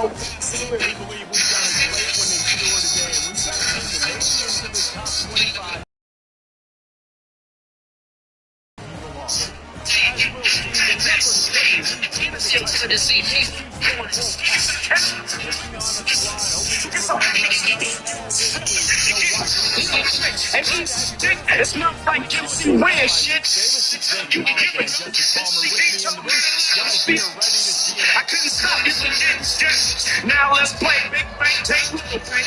We believe we've done a great one in Fedora today, and we've got a team that made it into the top 25. It smells like juicy weird shit. I couldn't stop you from getting stressed. Now let's play big bang, take little bang.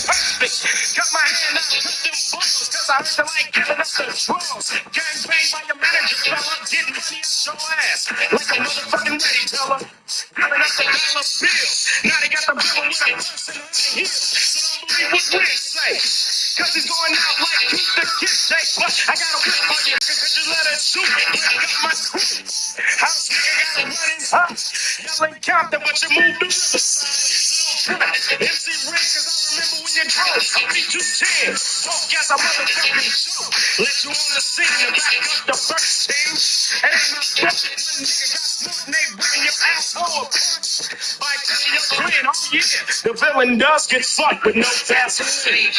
Perfect. Cut my hand out, cut them balls, cause I feel like giving up the draws. Gang bang by your manager, fella. Getting money out your ass. Like a motherfucking ready teller. Counting up the dollar bills. Now they got the bill with a person on the heel. So don't believe what Rick say. Cause he's going out like Keith the Kid say. But I got a whip on you, cause you let it shoot. I got my crew. House nigga got a running hot. Y'all ain't Compton, but you moved to Riverside. MC Rick, cause I remember when you drove. I'll beat you 10. Talk as a motherfucking show. Let you on the scene to back up the first team. And ain't no special. One nigga got smart and they bring your asshole apart. By taking your friend, oh yeah. The villain does get fucked with no Vaseline.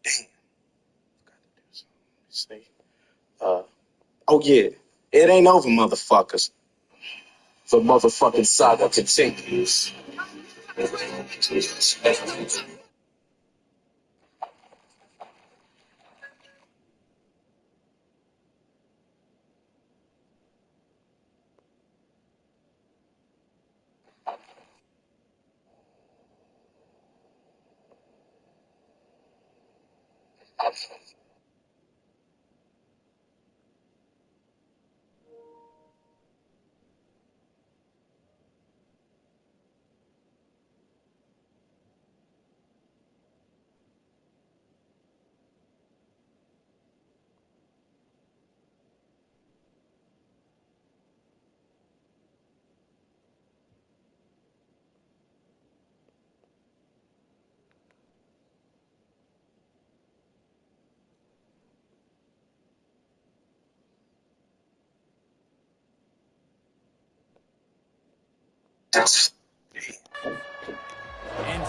Damn. See? Oh yeah. It ain't over, motherfuckers. The motherfucking saga continues.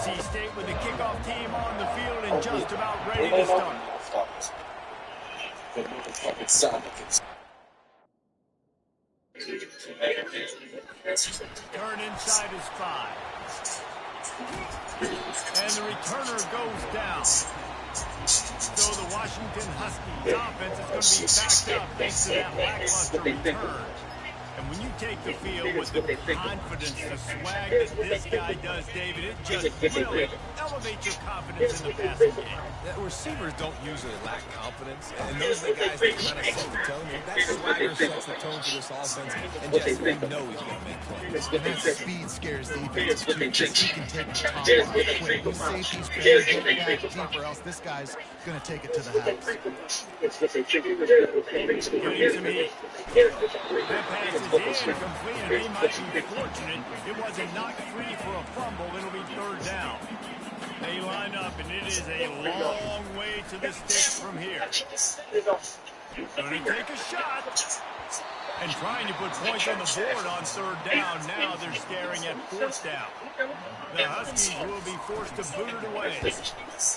NC State with the kickoff team on the field and just about ready to start. Turn inside is 5. And the returner goes down. So the Washington Huskies offense is going to be backed up thanks to that lackluster return. And when you take the field with the confidence, the swag that this guy does, David, it just really elevates your confidence in the passing game. Receivers don't usually lack confidence, and those are the guys that kind of set the tone. That swagger sets the tone for this offense, and just we know he's going to make plays. And that speed scares defense, too, because he can take the top off quick. These safeties better get back deep, or else this guy's going to take it to the house. That pass is incomplete, and he might be fortunate it wasn't knocked free for a fumble. It'll be third down. They line up, and it is a long way to the sticks from here. Going to take a shot. And trying to put points on the board on third down. Now they're staring at fourth down. The Huskies will be forced to boot it away.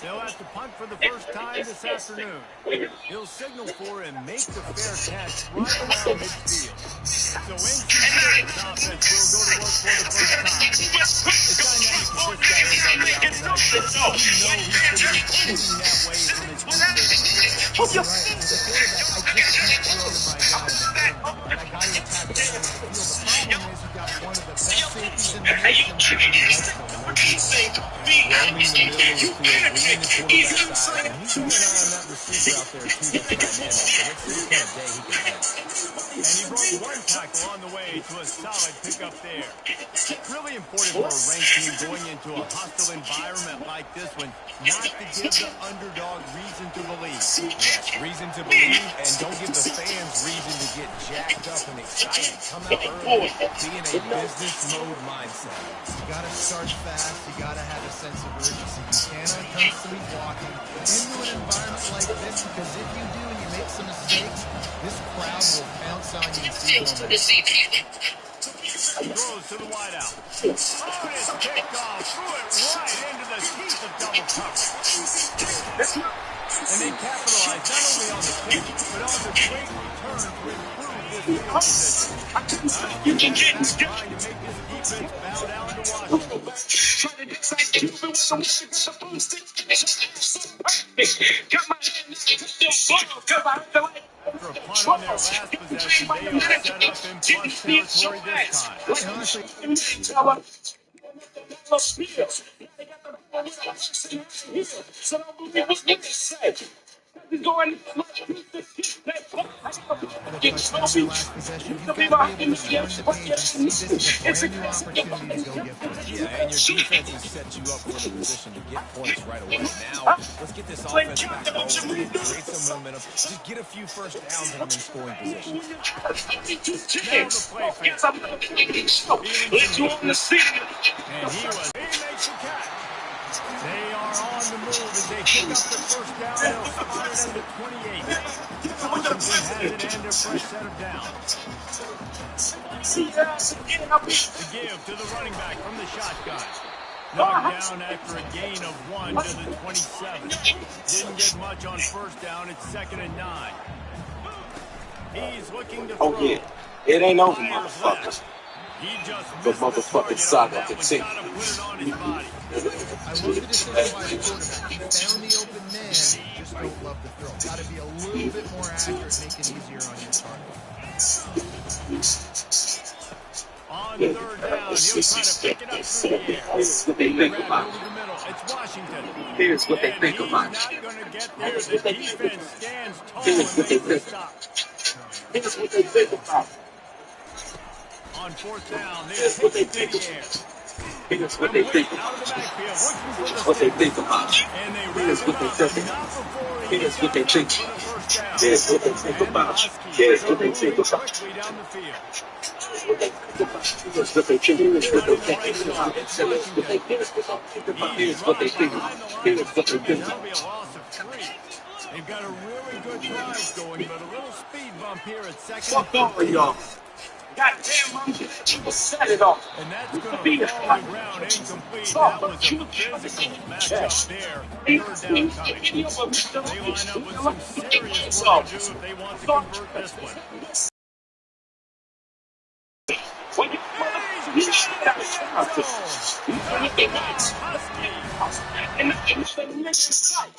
They'll have to punt for the first time this afternoon. He'll signal for and make the fair catch right around midfield. So NC State's offense will go to work for the first time. It's dynamic that this guy is on the outside. You know he's going to be shooting that way from his position. You're right. As a quarterback, I just can't throw to my guy. I got to attack the field. The problem is you got one of the best safeties in the nation. And he broke one tackle on the way to a solid pickup there. Really important for a ranked team going into a hostile environment like this one, not to give the underdog reason to believe. Yes, reason to believe, and don't give the fans reason to get jacked up and excited. Come out early, be in a business mode mindset. You got to start fast. You got to have a sense of urgency. You cannot come sleepwalking into an environment like this, because if you do and you make some mistakes, this crowd will pounce on you and seize momentum. Throws to the wideout. Oh, and it's picked off. Threw it right into the teeth of double coverage. And they capitalize not only on the pick, but on the great return to improve this field position. You can get Trying to make this defense bow down to Washington. Got my hand because I feel like After a punt on their last possession, they are set up in plus territory this time. And honestly, with a touchdown in the last possession, you've got to be able to turn the page and see this is a brand new opportunity to go get points. Yeah, and your defense has set you up for the position to get points right away. Now, let's get this offense back rolling, create some momentum, just get a few first downs and I'm in scoring position. Now the play fake. Let you on the scene. And he makes the catch. They are on the move as they pick up the first down. They'll spot it at the 28. Washington has it and a fresh set of downs. The give to the running back from the shotgun. Knocked down after a gain of 1 to the 27. Didn't get much on first down. It's 2nd and 9. He's looking to throw. Oh yeah, it ain't over, Fires motherfuckers. left. He just The missed motherfucking target saga on that one. continues. Gotta put it on his body. I love the decision by the quarterback. He found the open man, just don't love the throw. Got to be a little bit more accurate, make it easier on your target. On 3rd down, he'll try to pick it up through the air. Here's what they think Grab about over the middle. It's Washington. Here's what they And think he's about not going to get there. The defense stands tall Here's and what they makes the think. stop. Here's what they think about On 4th down, they Here's what pick they it through think the air. Here's what they think Out of the backfield, looking for the What they stick. think about And they wrap Here's him what they up. think Not before he Here's gets what they out think for the first down. Here's what they think And the about Huskies Here's are what they think moving about quickly down the field. Here's what they think about Here's what they think Here's what they think about Here's what they think about Here's what they think That'll about be a loss of 3. They've got a really good drive going, but a little speed bump here at 2nd Fuck and all of y'all. Goddamn, I'm you set it off. And that's going to fall to the ground incomplete. That was a physical matchup there. 3rd down coming. They line up with some serious work to do if they want to convert this one. When you He's shot it in the end zone.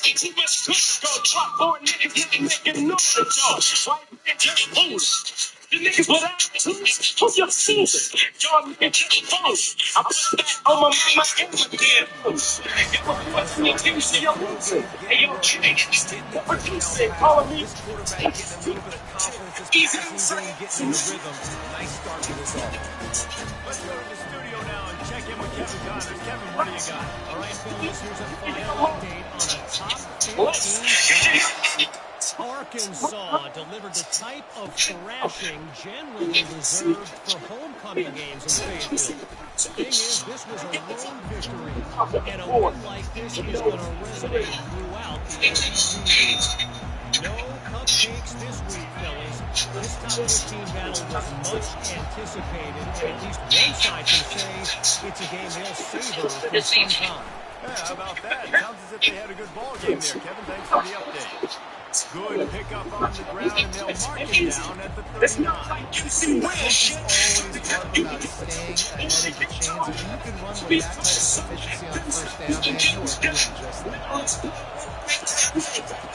and too much push, go drop 4 niggas not making noise, yo. White man just pose. The niggas without tools, who's your season? Y'all niggas just pose. I put that on my mama and my damn pose. Y'all what's me to see your losing. Hey, yo, what you say? Calling me This quarterback getting a little bit of confidence, this passing game, getting in the rhythm. Nice start to this offense. Let's go to the studio now and check in with Kevin Connors. Kevin, what do you got? All right, fellas, here's a final update on a top 15. Arkansas delivered the type of thrashing generally reserved for homecoming games in Fayetteville. The thing is, this was a road victory, and a win like this is going to resonate throughout the SEC. No cupcakes this week, fellas. This top 15 battle was much anticipated, and at least one side can say it's a game they'll savor for some time. Yeah, how about that? Sounds as if they had a good ball game there, Kevin. Thanks for the update. Good pickup on the ground, and they'll mark him down at the 39. Always talk about staying ahead of the chains. If you can run with that type of efficiency on first down, man, you are doing just that.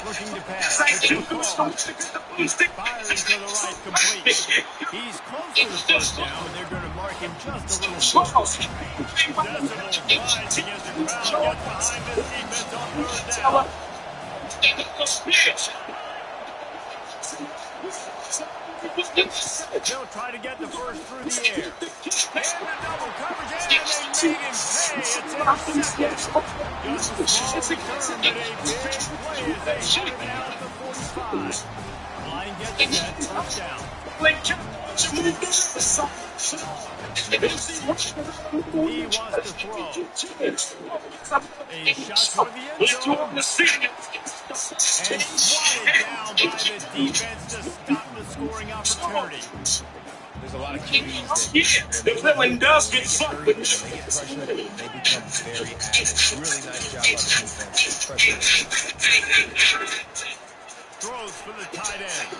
Looking to pass. It's a call. Firing to the right, complete. He's close to the first down, and they're going to mark him just a little short. Decibel rising as the crowd gets behind this defense on 3rd down. They'll try to get the first through the air. And the double coverage, and they made him pay. It's intercepted. Just a small return, but a big play as they head it down at the 45. Line gets set, first down. He wants to throw. A shot toward the end zone. And swatted down by the defense to stop the scoring opportunity. There's a lot of QBs that the villain does get sucked. when they get pressured, they become very active. Really nice job by the defense. Pressure. Throws for the tight end.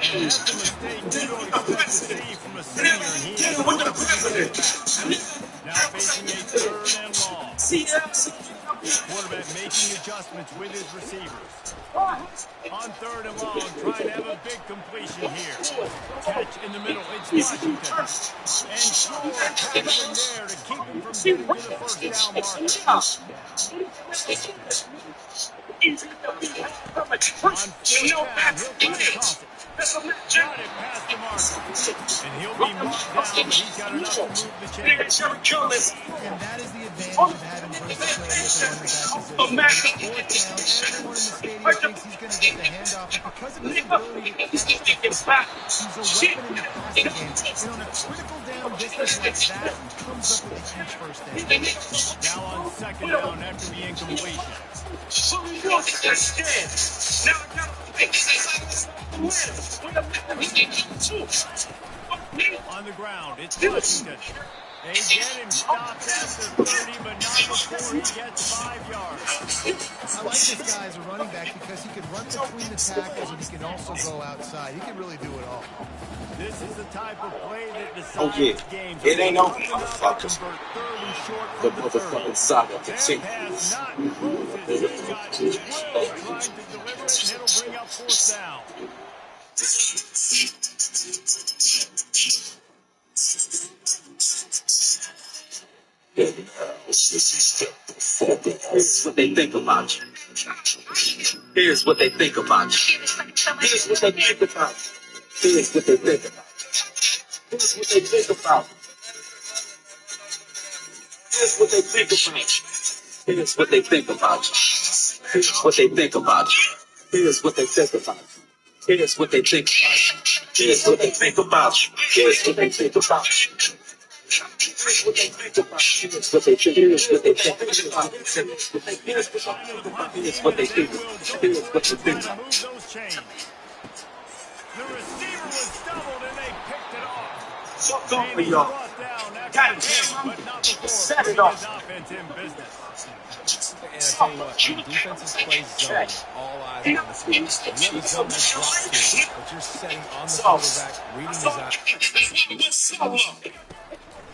And that's a mistake you don't expect to see from a senior. And he has now facing a third and long. Quarterback making adjustments with his receivers. On third and long, trying to have a big completion here. Catch in the middle, it's Washington. And sure, tackling there to keep him from getting to the first down marker. On fourth down, he'll try to toss it. Got it past the marker. And he'll be marked down, but he's got enough to move the chains. And that is the advantage of having versatility with the running back position. Fourth down, everyone in the stadium thinks he's going to get the handoff, but because of his ability to catch the football, he's a weapon in the passing game. And on a critical down distance like that, he comes up with a huge first down. Now on second down after the incompletion. On the ground, it's Washington. They get him stopped after 30, but not before he gets 5 yards. I like this guy as a running back because he can run between the tackles and he can also go outside. He can really do it all. This is the type of play that decides games. It ain't over, motherfuckers. The motherfucking saga continues. Pass not closes. He got Will trying to deliver it, and it'll bring up fourth down. Here's what they think about you. Here's what they think about you. Here's what they think about you. Here's what they think about you. Here's what they think about you. Here's what they think about you. Here's what they think about you. Here's what they think about you. Here's what they think about you. Here's what they think about you. Here's what they think about you. Here's what they think about you. Here's what they think about you. Here's what they think. Here's what they think about you. Here's what they think. Here's what they think. Move those chains. The receiver was doubled and they picked it off. Fuck off And with he's y'all. brought down after God the pick, damn, but not before set it putting off. his offense in business. And I tell you what, defenses play zone, all eyes on the field. You have a zone that's blocked too, but you're setting on the quarterback, reading his eyes.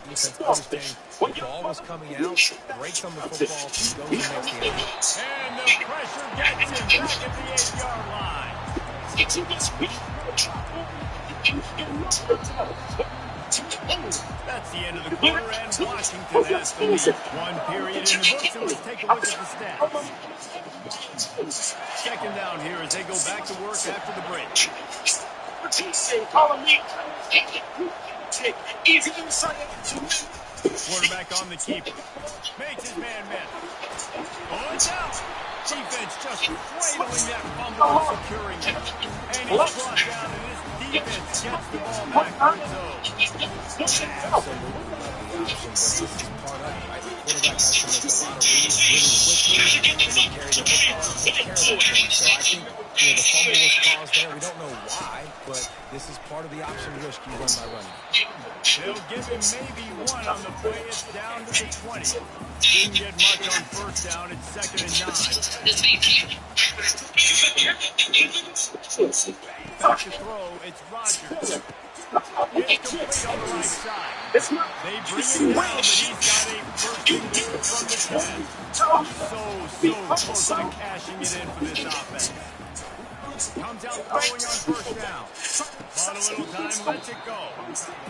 Defense understanding the ball was coming out, breaks on the football, goes and makes the end. And the pressure gets him back at the 8-yard line. That's the end of the quarter, and Washington has the lead. One period in the books, and let's take a look at the stats. Second down here as they go back to work after the break. Quarterback on the keeper. Makes his man miss. Oh, it's out. Defense just cradling that fumble and securing it. And he's brought down, and this defense gets the ball back for its own. But this is part of the option risk you run by running. They'll give him maybe one on the play. It's down to the 20. Didn't get much on first down. It's second and 9. Back to throw. It's Rodgers. It's complete on the right side. They bring him down, but he's got a first and goal from the 10. So close to cashing it in for this offense. Comes out throwing on first down. Bought a little time, lets it go.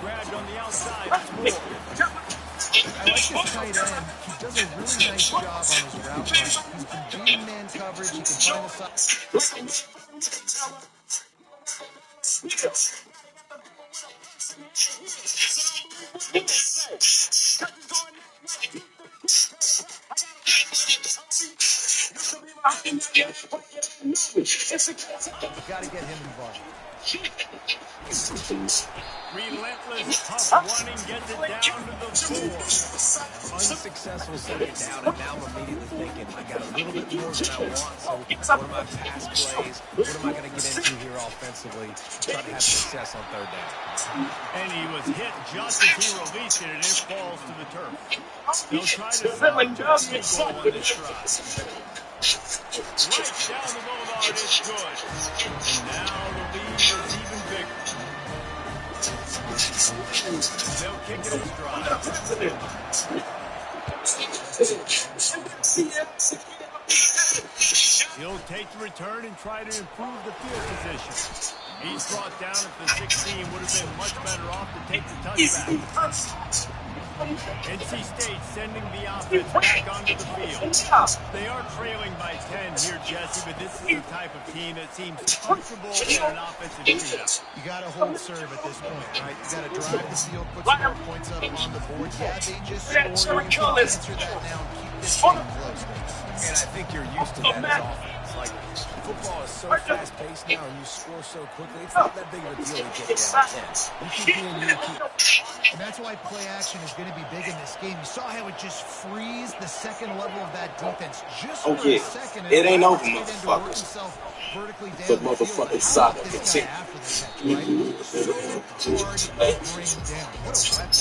Grabbed on the outside, it's Moore. I like this tight end. He does a really nice job on his route run. He can beat man coverage. He can find got to get him involved. Relentless, tough running gets it down to the 4. Unsuccessful second down, and now I'm immediately thinking, I got a little bit more than I want, so what are my pass plays? What am I going to get into here offensively to try to have success on third down? And he was hit just as he released it, and it falls to the turf. They'll try to sell him to a field goal on this drive. Right down the boulevard, it's good. And now the lead is even bigger. They'll kick it in stride. He'll take the return and try to improve the field position. He's brought down at the 16. Would have been much better off to take the touchback. NC State sending the offense back onto the field. They are trailing by 10 here, Jesse, but this is the type of team that seems comfortable in an offensive shootout. You got to hold serve at this point, right? You got to drive the field, put some more points up on the board. Yeah, they just scored. You can answer that now and keep this game close. And I think you're used to that as offense. Like, football is so fast-paced now, and you score so quickly, it's not that big of a deal to get down 10. You keep doing you keep. And that's why play action is going to be big in this game. You saw how it just frees the second level of that defense just for a second. It ain't over, motherfuckers. Vertically down The motherfucking saga continues. after the catch, right? So hard to bring down. What a weapon.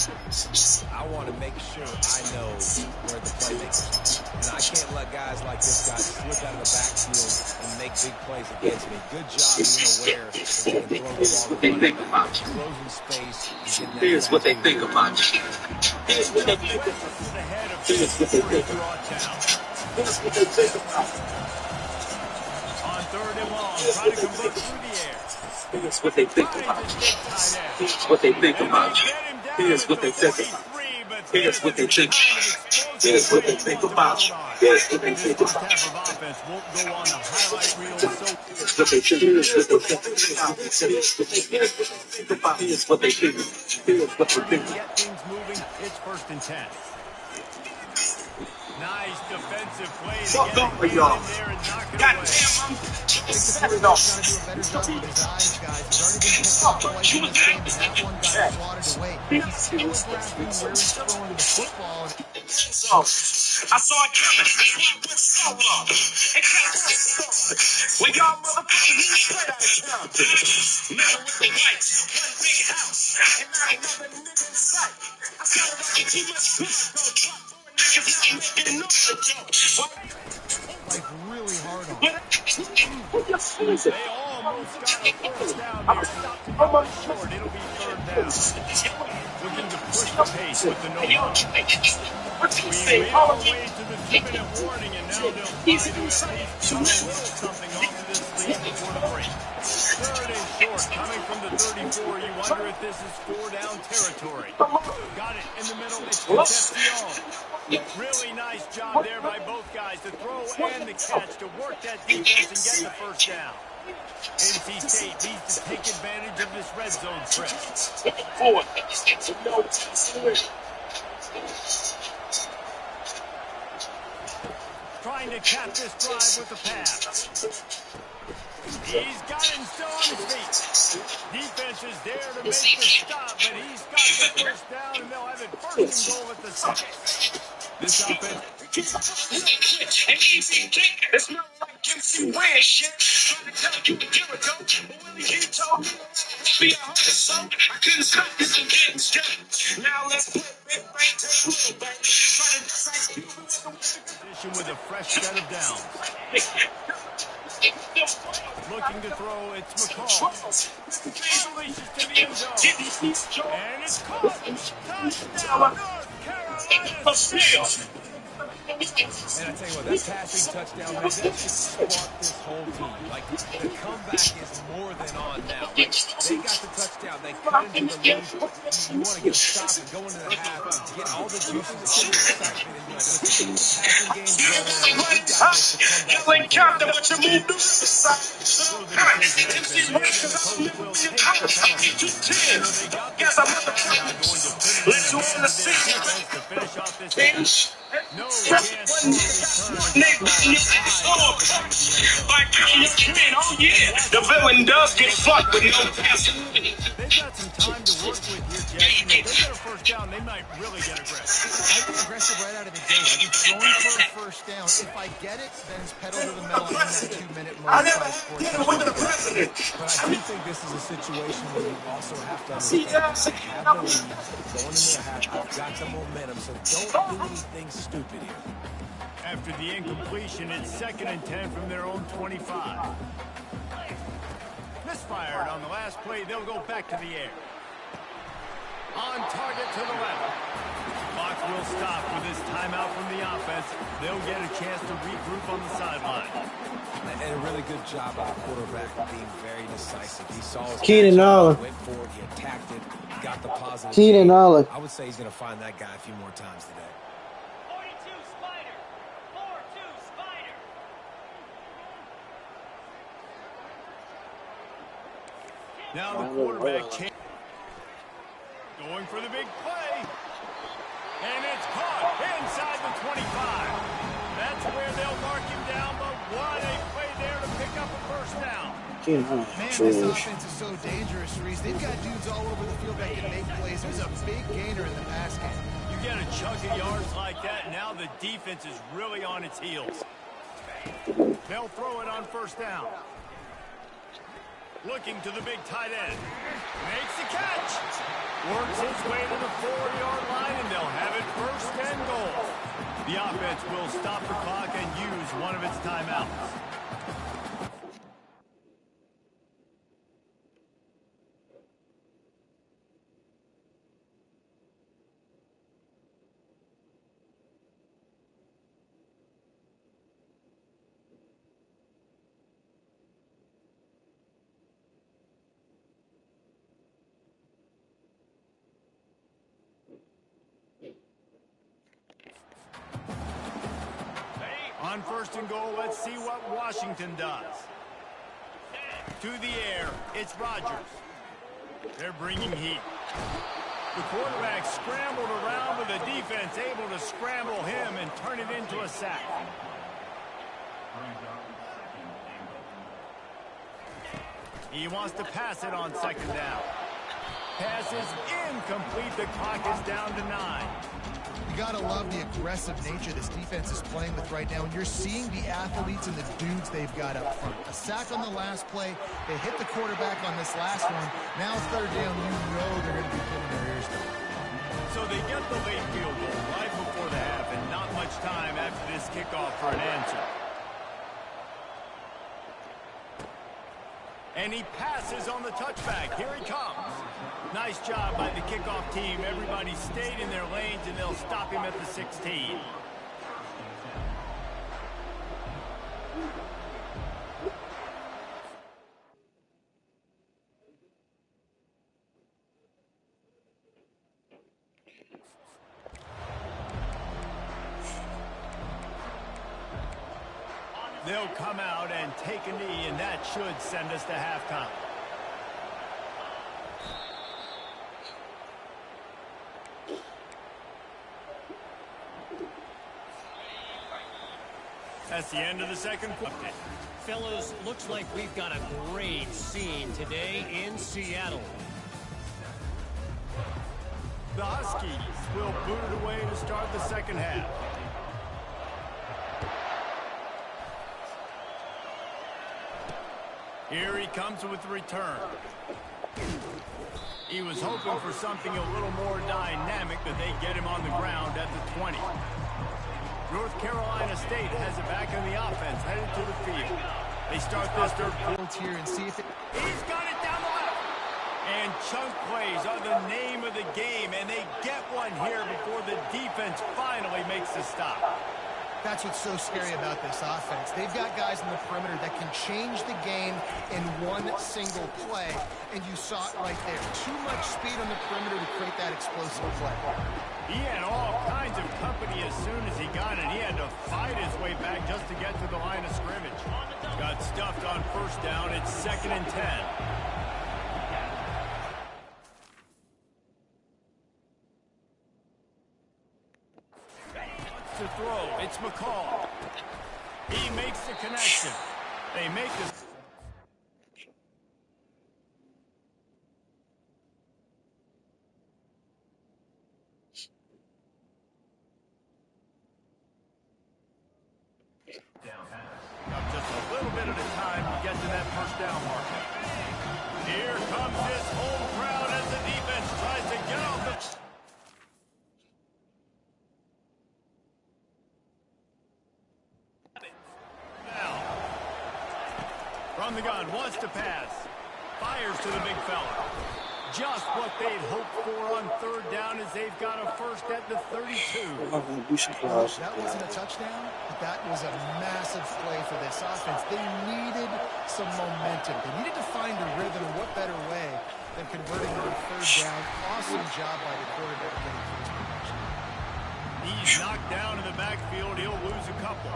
I want to make sure I know where the playmakers are. And I can't let guys like this guy slip out of the backfield and make big plays against me. Good job being aware that they can throw the ball to closing space. Here's what they think about you. Here's what they think about you. Here's what they think about you. Here's what they think about you. On third and long, trying to convert through the air. Here's what they think about you. Here's what they think about you. Here's what they think about you. Here's what they think about you. Here's what they think about you. Here's what they think about you. Offense won't go on the highlight reel, so Here's what they think. Here's what they think about. Here's what they think. Here's what they think. get things moving. It's 1st and 10. Nice defensive play to Fuck get up it with in y'all. there and knock it God away. damn, Got to do a better job with his eyes, guys. He's already been picked off twice in this game, and that one got swatted away. He's telegraphing where he's throwing the football. So, I saw it coming. That's why I went solo. It got started. When y'all motherfuckers need straight out of Compton. Metal with the whites, one big house, and not another nigga in sight. I started rocking too much pussy, go drop four niggas now making noise again. Like, really hard on him. They almost got a first down there. Stopped to go short. It'll be 3rd down. Looking to push the pace with the no huddle. We made our way to the 2-minute warning, and now they'll try to at least get a little something off of this lead before the break. 3rd and short, coming from the 34. You wonder if this is 4-down territory. Got it in the middle. It's Concepcion. Really nice job there by both guys, the throw and the catch, to work that defense and get the first down. NC State needs to take advantage of this red zone trip. Trying to cap this drive with a pass. He's got him still on his feet. Defense is there to make the stop, but he's got the first down, and they'll have it 1st and goal at the 6. This offense. And easy kick. It smells like MC Ran shit. Trying to tell you a year ago, but Willie G told me be a hundred, so I couldn't stop this from getting done. Now let's play big bang to the little bang. Try to decide Position with a fresh set of downs. Looking to throw, it's McCall. He releases to the end zone. And it's caught. Touchdown, North Carolina. And I tell you what, that passing touchdown, man, that should spark this whole team. Like, the comeback is more than on now. Like, they got the touchdown. They cut into the lead. You want to get a stop and go into the half and get all the juices, all the excitement, and be like, listen, the passing game's going. We got this to come back. y'all ain't Compton, but you moved to Riverside. So, MC's work, cause I'll never be a cop. I need you 10. Guess I'm motherfucking. Let's go on the 6. To finish off this Bench. No chance for a return. Got ball high to the end zone. By your twin, oh yeah, the villain does get fucked with no passing. They've got some time to work with here, Jason. If they get a first down, they might really get aggressive. I'd be aggressive right out of the gate. I'd be going for a first down. If I get it, then it's pedal to the metal in that 2-minute mode. I never did it with the president. But I do think this is a situation where you also have to understand have the lead, going in there, I've got the momentum, so don't do anything stupid here. After the incompletion, it's 2nd and 10 from their own 25. Misfired on the last play. They'll go back to the air. On target to the left. Clock will stop with this timeout from the offense. They'll get a chance to regroup on the sideline. And a really good job by the quarterback being very decisive. He saw his Keenan Allen. went forward, he attacked it, got the positive. Keenan Allen. I would say he's going to find that guy a few more times today. 42 Spider. 4-2 Spider. Now the quarterback going for the big play. And it's caught inside the 25. That's where they'll mark him down, but what a play there to pick up a first down. Man, this offense is so dangerous, Reese. They've got dudes all over the field that can make plays. There's a big gainer in the pass game. You get a chunk of yards like that, now the defense is really on its heels. They'll throw it on first down. Looking to the big tight end. Makes the catch. Works his way to the 4-yard line, and they'll have it 1st and goal. The offense will stop the clock and use one of its timeouts. On 1st and goal, let's see what Washington does. To the air, it's Rodgers. They're bringing heat. The quarterback scrambled around with the defense, able to scramble him and turn it into a sack. He wants to pass it on 2nd down. Pass is incomplete. The clock is down to 9. You got to love the aggressive nature this defense is playing with right now. And you're seeing the athletes and the dudes they've got up front. A sack on the last play. They hit the quarterback on this last one. Now 3rd down, you know they're going to be putting their ears down. So they get the late field goal right before the half, and not much time after this kickoff for an answer. And he passes on the touchback. Here he comes. Nice job by the kickoff team. Everybody stayed in their lanes, and they'll stop him at the 16. They'll come out and take a knee, and that should send us to halftime. That's the end of the 2nd quarter. Fellas, looks like we've got a great scene today in Seattle. The Huskies will boot it away to start the 2nd half. Here he comes with the return. He was hoping for something a little more dynamic, but they get him on the ground at the 20. North Carolina State has it back in the offense, headed to the field. They start this 3rd quarter Here and see if it... He's got it down the left. And chunk plays are the name of the game, and they get one here before the defense finally makes the stop. That's what's so scary about this offense. They've got guys in the perimeter that can change the game in one single play, and you saw it right there. Too much speed on the perimeter to create that explosive play. He had all kinds of company as soon as he got it. He had to fight his way back just to get to the line of scrimmage. Got stuffed on 1st down. It's 2nd and 10. To to throw. It's McCall. He makes the connection. They make the... Got just a little bit at a time to get to that first down marker. Here comes this home crowd as the defense tries to get off the... Now, from the gun, wants to pass. Fires to the big fella. Just what they'd hoped for on third down as they've got a first at the 32. That wasn't a touchdown, but that was a massive play for this offense. They needed some momentum. They needed to find a rhythm, and what better way than converting on third down. Awesome job by the quarterback getting to his production. He's knocked down in the backfield. He'll lose a couple.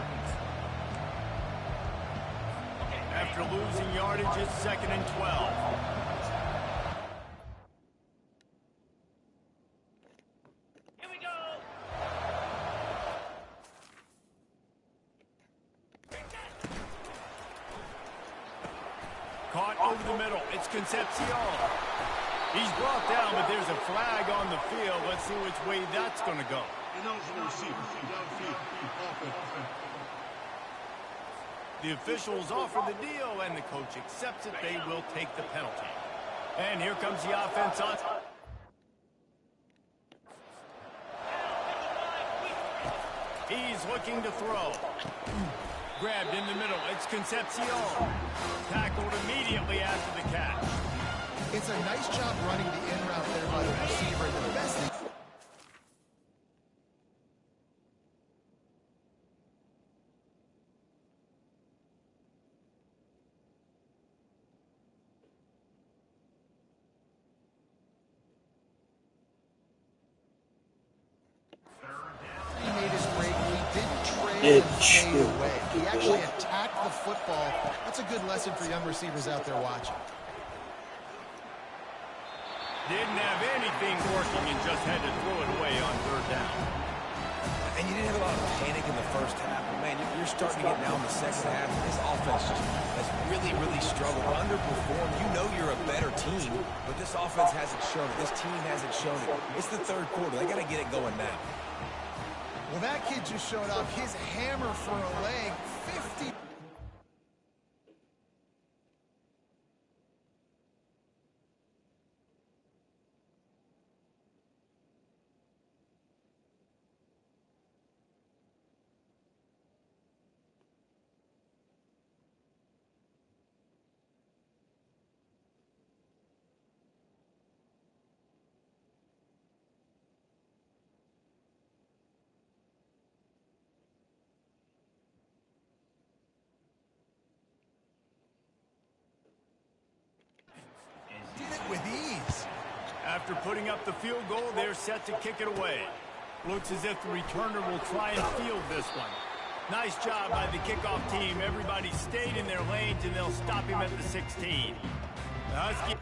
After losing yardage, it's 2nd and 12. Caught over the middle. It's Concepcion. He's brought down, but there's a flag on the field. Let's see which way that's going to go. The officials offer the deal, and the coach accepts it. They will take the penalty. And here comes the offense on. He's looking to throw. Grabbed in the middle. It's Concepcion. Tackled immediately after the catch. It's a nice job running the in route there by the receiver. The best thing. He made his break. He didn't trail and fade away. He actually attacked the football. That's a good lesson for young receivers out there watching. Didn't have anything working and just had to throw it away on third down. And you didn't have a lot of panic in the first half. But man, you're starting to get now in the second half. This offense just has really, really struggled, underperformed. You know you're a better team, but this offense hasn't shown it. This team hasn't shown it. It's the third quarter. They got to get it going now. Well, that kid just showed off his hammer for a leg. 50. Did it with ease. After putting up the field goal, they're set to kick it away. Looks as if the returner will try and field this one. Nice job by the kickoff team. Everybody stayed in their lanes, and they'll stop him at the 16. The Husky...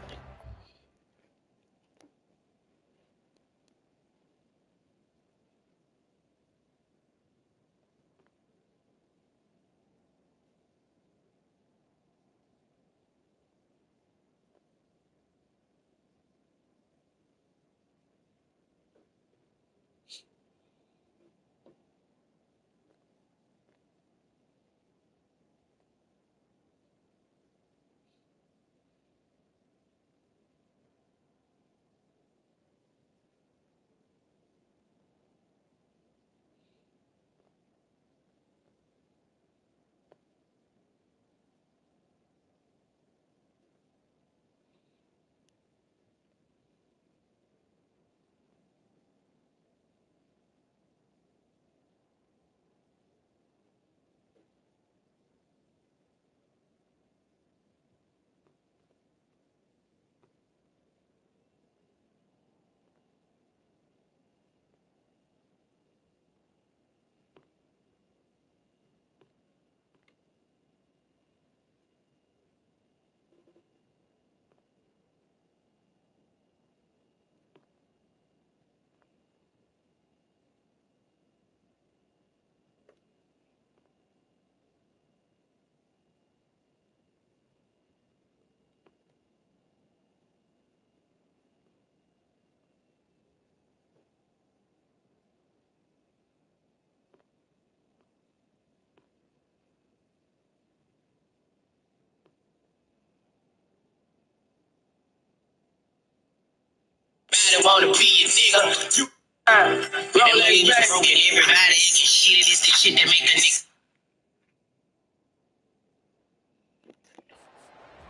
nigga wanna be a nigga. You everybody acting shit. It's the shit that make a nigga.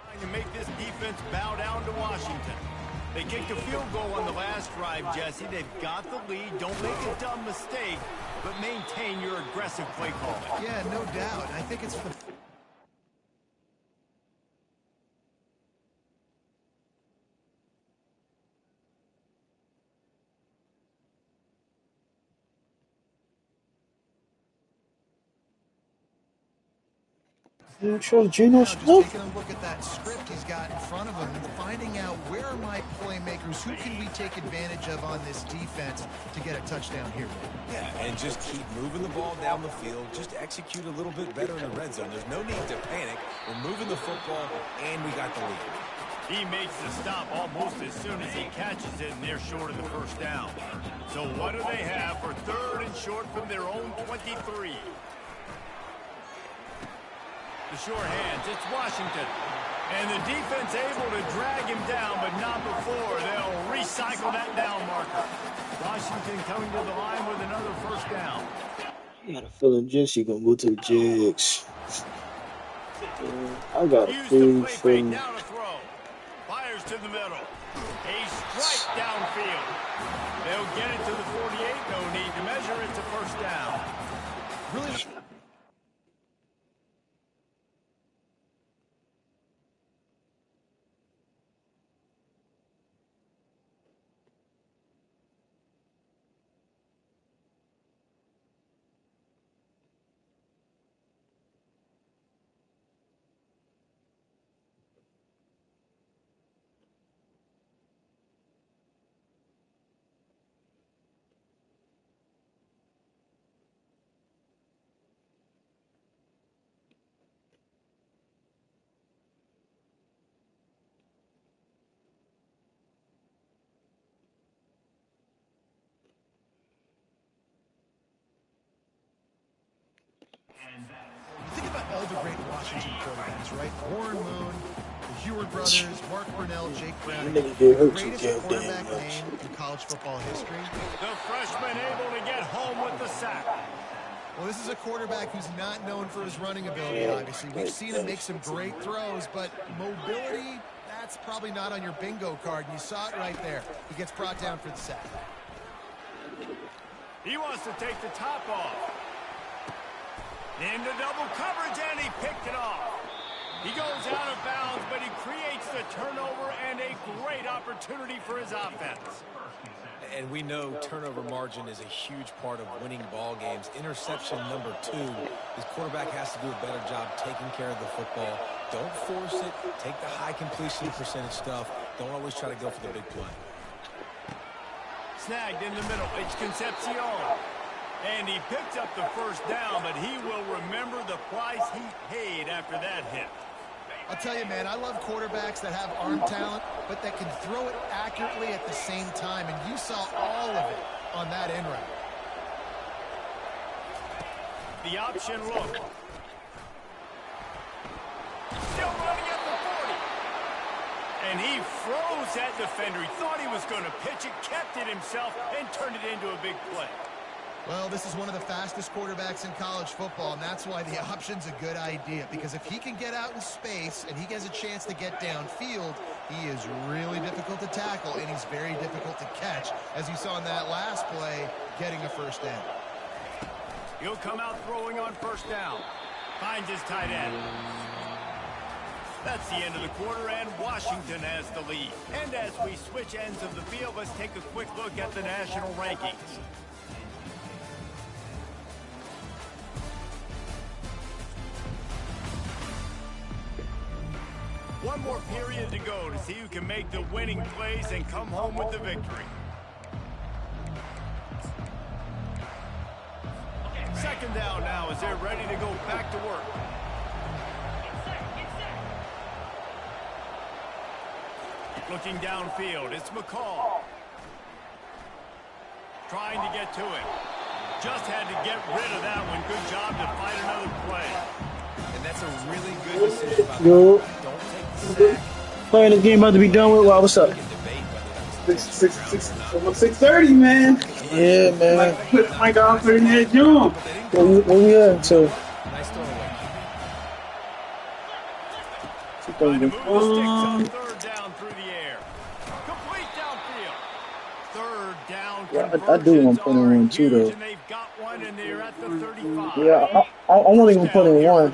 Trying to make this defense bow down to Washington. They kicked a field goal on the last drive, Jesse. They've got the lead. Don't make a dumb mistake, but maintain your aggressive play calling. Yeah, no doubt. I think it's for the... You trust Geno Now, just Smith? taking a look at that script he's got in front of him and finding out where are my playmakers, who can we take advantage of on this defense to get a touchdown here. Yeah, and just keep moving the ball down the field. Just execute a little bit better in the red zone. There's no need to panic. We're moving the football, and we got the lead. He makes the stop almost as soon as he catches it, and they're short of the first down. So what do they have for third and short from their own 23? The sure hands, it's Washington. And the defense able to drag him down, but not before. They'll recycle that down marker. Washington coming to the line with another first down. I got a feeling Jesse gonna go to the Jags. I got a Use the feeling play fake, from now to throw. Fires to the middle. A strike downfield. They'll get it to the 48. No need to measure. It's a first down. Really... You think about all the great Washington quarterbacks, right? Warren Moon, the Heward brothers, Mark Brunell, Jake Browning. That nigga did The hurt too greatest goddamn quarterback much. name in college football history. The freshman able to get home with the sack. Well, this is a quarterback who's not known for his running ability, obviously. We've seen him make some great throws, but mobility, that's probably not on your bingo card, and you saw it right there. He gets brought down for the sack. He wants to take the top off. Into double coverage, and he picked it off. He goes out of bounds, but he creates the turnover and a great opportunity for his offense. And we know turnover margin is a huge part of winning ball games. Interception number 2. His quarterback has to do a better job taking care of the football. Don't force it. Take the high completion percentage stuff. Don't always try to go for the big play. Snagged in the middle. It's Concepcion. And he picked up the first down, but he will remember the price he paid after that hit. I'll tell you, man, I love quarterbacks that have arm talent, but that can throw it accurately at the same time, and you saw all of it on that end route. The option look. Still running at the 40. And he froze that defender. He thought he was going to pitch it, kept it himself, and turned it into a big play. Well, this is one of the fastest quarterbacks in college football, and that's why the option's a good idea. Because if he can get out in space and he gets a chance to get downfield, he is really difficult to tackle, and he's very difficult to catch. As you saw in that last play, getting a first down. He'll come out throwing on first down. Finds his tight end. That's the end of the quarter, and Washington has the lead. And as we switch ends of the field, let's take a quick look at the national rankings. One more period to go to see who can make the winning plays and come home with the victory. Second down now as they're ready to go back to work. Looking downfield, it's McCall. Trying to get to it. Just had to get rid of that one. Good job to find another play. And that's a really good decision. Yo, Don't take the sack. playing this game about to be done with. Wow, what's up? We can debate whether that was Almost 6:30, man. Yeah, man. Put Mike out for that jump. What we at until? Nice throwaway. Trying to move the sticks on third down through the air. Complete downfield. Third down. Yeah, I do want to put in one too, though. And they've got one, and they're at the 35. Yeah, I won't even put in one,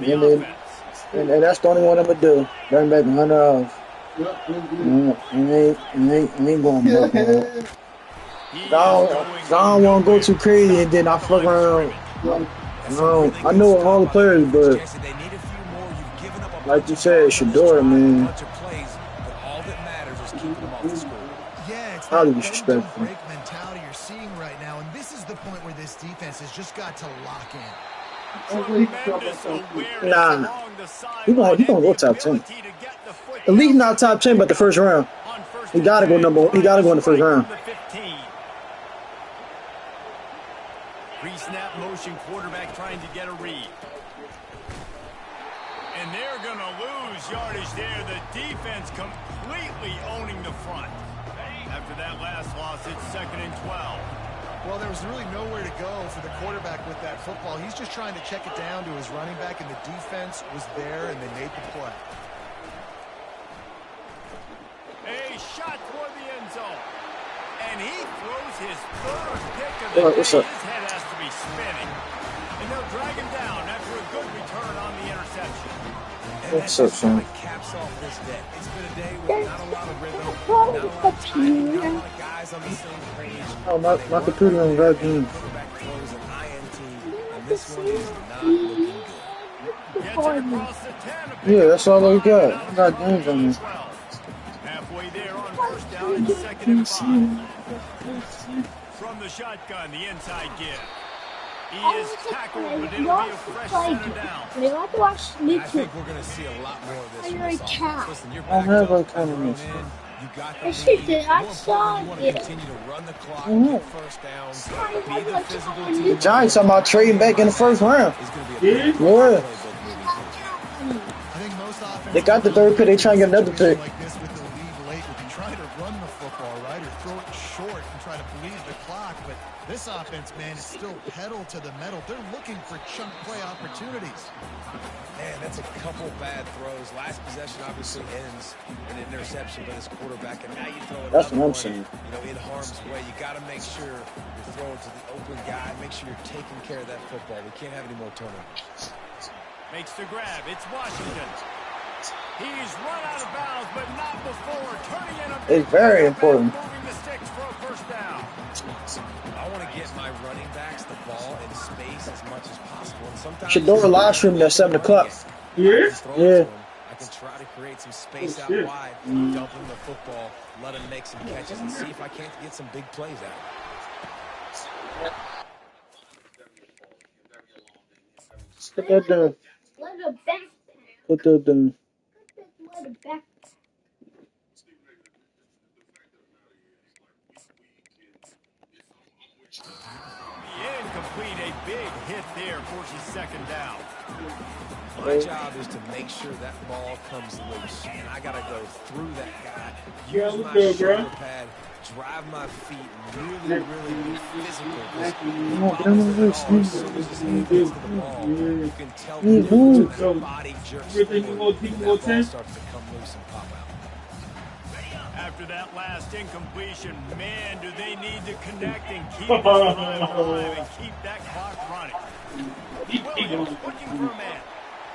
and that's the only one I'm gonna do. Bring back 100 off. And ain't going back. I don't want to go too crazy, and then I fuck around. I know all the players, but like you said, Shador, man. Yeah, it's Highly that disrespectful. bend to break mentality you're seeing right now, and this is the point where this defense has just got to lock in. Nah, he gonna go top 10. At least not top 10, but the first round. He gotta go in the first round. Pre-snap motion, quarterback trying to get a read. And they're going to lose yardage there. The defense completely owning the front. After that last loss, it's 2nd and 12. Well, there was really nowhere to go for the quarterback with that football. He's just trying to check it down to his running back, and the defense was there, and they made the play. A shot toward the end zone. And he throws his third pick of the day. What's up? His head has to be spinning. And they'll drag him down after a good return on the interception. What's up, son? Caps off this day. It's been a day with not a lot of rhythm, not a lot of timing, not a lot of guys on the same page. Oh, my computer on red green. Quarterback throws an INT, and this one is not looking good. Gets it across the 10. Yeah, that's all we got. I got games on this. Halfway there on first down and 2nd and 5. From the shotgun, the inside give. He is tackled, but it'll be a fresh center down. They like to watch I YouTube. think we're going to see a lot more of this from You're a this offense. cat. Listen, you're I backed have up, a kind of thrown miss. in, you got the Yes, you lead. did. I More saw importantly, you want to it. continue to run the clock, Mhm. get first downs, I be the like to physical watch team. The Giants talking about trading back in the first round. It's going to be a Yeah. big Yeah. playbook moving forward. I think most offenses They got the third pick. They trying to get another pick. like this with the lead late would be trying to run the football, right, or throw it short and try to bleed the clock. But this offense, man, is still pedal to the metal. They're looking for chunk play opportunities. Man, that's a couple bad throws. Last possession obviously ends in an interception by this quarterback, and now you throw That's another what I'm one, saying. you know, in harm's way. You got to make sure you're throwing to the open guy. Make sure you're taking care of that football. We can't have any more turnovers. Makes the grab. It's Washington. He's run out of bounds, but not before turning in a It's very important. moving the sticks for a first down. I want to get my running backs the ball in space as much as possible. And sometimes Shador live streaming at 7 o'clock. Yeah? Yeah. I can try to create some space out shit. wide, dump him the football, let him make some catches, and see if I can't get some big plays out. Put that down. Let a backpack. Put that down. Let a backpack. Incomplete, a big hit there, forces 2nd down. My job is to make sure that ball comes loose, and I got to go through that guy, Yeah, use look my good, bro. shoulder pad, drive my feet, and really be physical. Just Come on, get him on this. as soon as his hand gets to the ball, you can tell the Yeah, difference boo. when that body jerks Everything you forward, want, people and want that ball 10? starts to come loose and pop out. After that last incompletion, man, do they need to connect and keep this drive alive and keep that clock running. Williams looking for a man.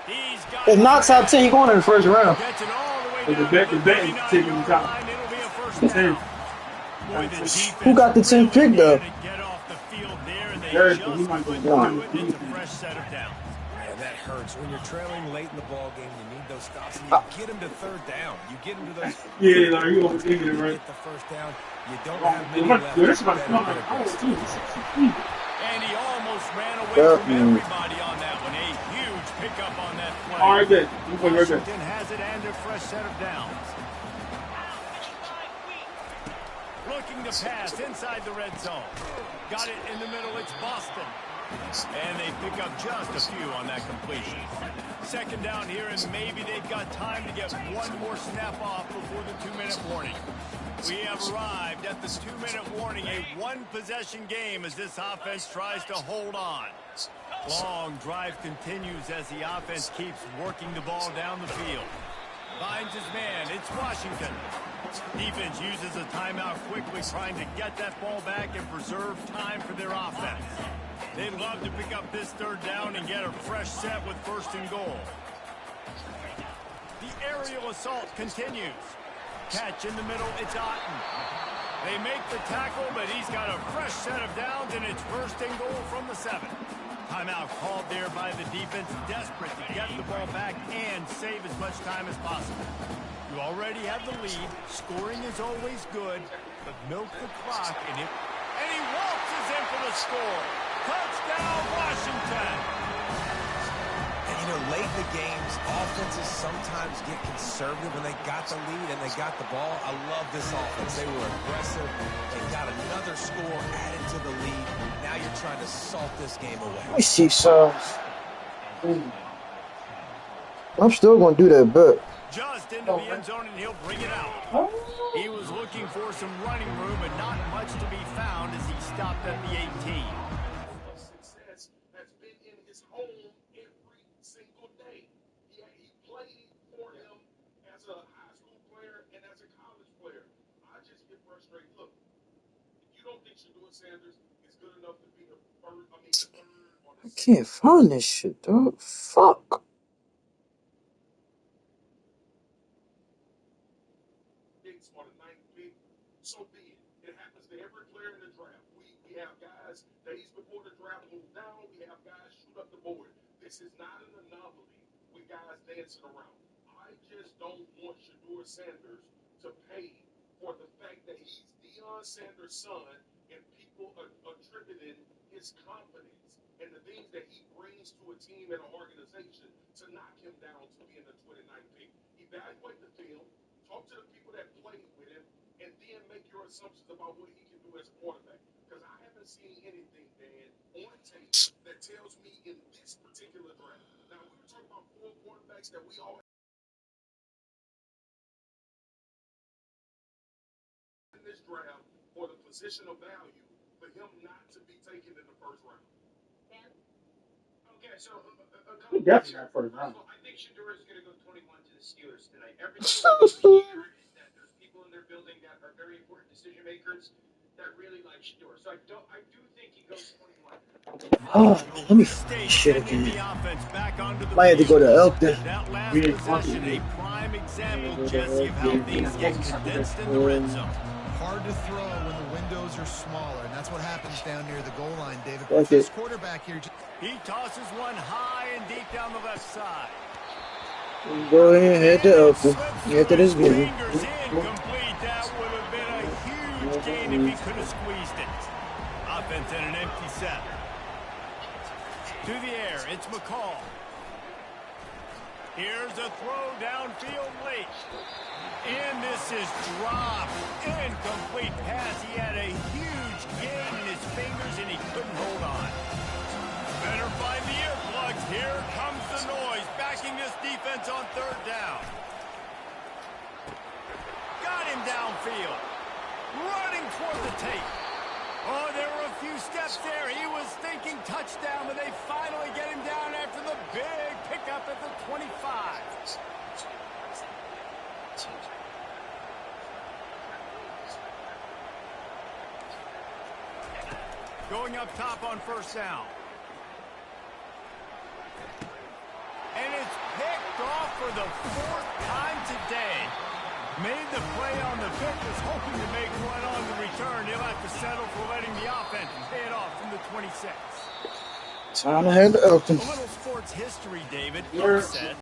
He's got It's not top 10. He going in the first round. Gets it all the way But the down bet- to the bet is 39 taking the top. line. It'll be a first down. Boy, the defense Who got the 10th pick, though? really had to get off the field there, and they Eric, just he might go couldn't down. do it. It's a fresh set of downs. Man, that hurts. When you're trailing late in the ball game, you need those stops, and Ah. you get them to third down. You get them to those. Yeah, like you overthinking it, You right? get the first down. You don't Oh, have many look, left. this is about to You come better out. get aggressive. And he almost ran away Yeah. from everybody on that one. A huge pickup on that play. All right, bet. You play right there. Washington has it and a fresh set of downs. Looking to pass inside the red zone. Got it in the middle. It's Boston. And they pick up just a few on that completion. 2nd down here, and maybe they've got time to get one more snap off before the 2-minute warning. We have arrived at the 2-minute warning, a one-possession game as this offense tries to hold on. Long drive continues as the offense keeps working the ball down the field. Finds his man. It's Washington. Defense uses a timeout quickly, trying to get that ball back and preserve time for their offense. They'd love to pick up this third down and get a fresh set with 1st and goal. The aerial assault continues. Catch in the middle, it's Otten. They make the tackle, but he's got a fresh set of downs, and it's 1st and goal from the 7. Timeout called there by the defense, desperate to get the ball back and save as much time as possible. You already have the lead. Scoring is always good, but milk the clock, and he waltzes in for the score. Touchdown, Washington. And, you know, late in the games, offenses sometimes get conservative when they got the lead and they got the ball. I love this offense. They were aggressive. They got another score added to the lead. Now you're trying to salt this game away. Let me see some. I'm still going to do that, but Just into the end zone, and he'll bring it out. He was looking for some running room, but not much to be found as he stopped at the 18. Success has been in his home every single day. He played for him as a high school player and as a college player. I just get frustrated. Look, if you don't think Shedeur Sanders is good enough to be the third or I can't find this shit, dog. Fuck. or the 9th pick, so be it. It happens to every player in the draft. We have guys days before the draft move down. We have guys shoot up the board. This is not an anomaly with guys dancing around. I just don't want Shedeur Sanders to pay for the fact that he's Deion Sanders' son and people are attributing his confidence and the things that he brings to a team and an organization to knock him down to being the 29th pick. Evaluate the film. Talk to the people that played with him, and then make your assumptions about what he can do as a quarterback. Because I haven't seen anything, Dan, on tape that tells me in this particular draft. Now, we were talking about 4 quarterbacks that we all in this draft for the position of value, for him not to be taken in the 1st round. Okay, so a couple things here. First of all, I think Shedeur is going to go 21 to the Steelers tonight. Everything we hear is that there's people in their building that are very important decision makers that really like Shedeur. So I do think he goes 21. Oh, man, let me find this shit again. Might have to go to Elkton. That last possession, a prime example, Jesse, of how things get condensed in the red zone. Hard to throw when the windows are smaller, and that's what happens down near the goal line, David. Like This it. quarterback here, He tosses one high and deep down the left side. Go ahead and head to Elkton. After this game. Fingers incomplete. That would have been a huge gain if he could have squeezed it. Offense in an empty set. To the air, it's McCall. Here's a throw downfield late. And this is dropped. Incomplete pass. He had a huge gain in his fingers, and he couldn't hold on. Better find the earplugs. Here comes the noise, backing this defense on 3rd down. Got him downfield. Running toward the tape. Oh, there were a few steps there. He was thinking touchdown, but they finally get him down after the big pickup at the 25. Going up top on 1st down. And it's picked off for the 4th time today. Made the play on the pick, was hoping to make one on the return. He'll have to settle for letting the offense pay it off from the 26. Time to head to Elkton. A little sports history, David. Sure. Upset.